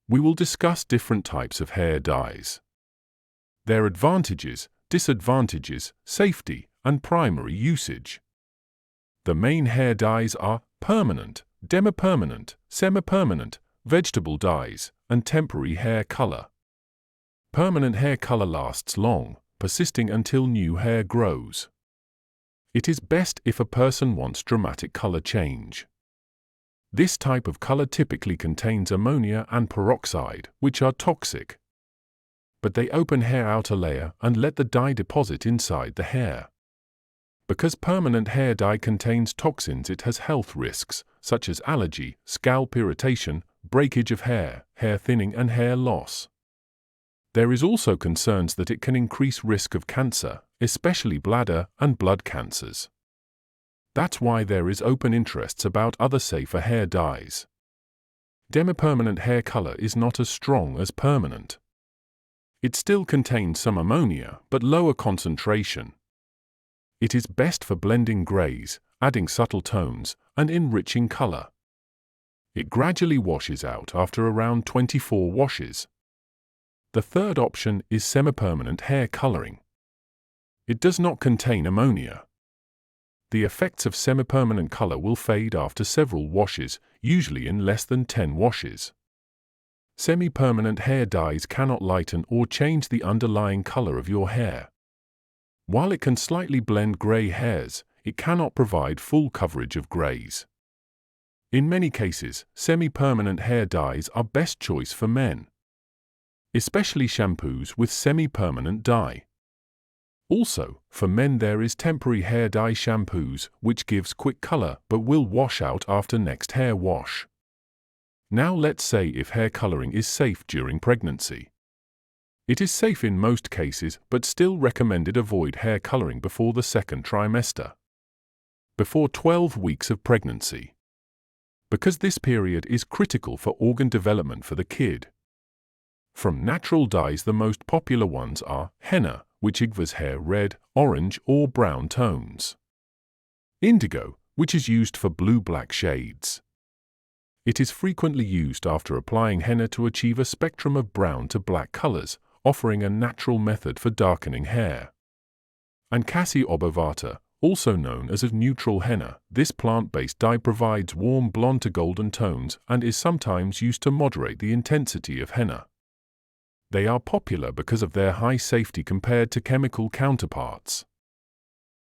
we will discuss different types of hair dyes, their advantages, disadvantages, safety, and primary usage. The main hair dyes are permanent, demi-permanent, semi-permanent, vegetable dyes, and temporary hair color. Permanent hair color lasts long, persisting until new hair grows. It is best if a person wants dramatic color change. This type of color typically contains ammonia and peroxide, which are toxic. But they open hair outer layer and let the dye deposit inside the hair. Because permanent hair dye contains toxins, it has health risks, such as allergy, scalp irritation, breakage of hair, hair thinning, and hair loss. There is also concerns that it can increase risk of cancer, especially bladder and blood cancers. That's why there is open interest about other safer hair dyes. Demi-permanent hair color is not as strong as permanent. It still contains some ammonia, but lower concentration. It is best for blending grays, adding subtle tones, and enriching color. It gradually washes out after around 24 washes. The third option is semi-permanent hair coloring. It does not contain ammonia. The effects of semi-permanent color will fade after several washes, usually in less than 10 washes. Semi-permanent hair dyes cannot lighten or change the underlying color of your hair. While it can slightly blend gray hairs, it cannot provide full coverage of grays. In many cases, semi-permanent hair dyes are best choice for men, especially shampoos with semi-permanent dye. Also, for men there is temporary hair dye shampoos, which gives quick color but will wash out after next hair wash. Now let's say if hair coloring is safe during pregnancy. It is safe in most cases, but still recommended avoid hair coloring before the second trimester, before 12 weeks of pregnancy, because this period is critical for organ development for the kid. From natural dyes, the most popular ones are henna, which gives hair red, orange, or brown tones. Indigo, which is used for blue-black shades. It is frequently used after applying henna to achieve a spectrum of brown to black colors, offering a natural method for darkening hair. And Cassia obovata, also known as a neutral henna, this plant-based dye provides warm blonde to golden tones and is sometimes used to moderate the intensity of henna. They are popular because of their high safety compared to chemical counterparts.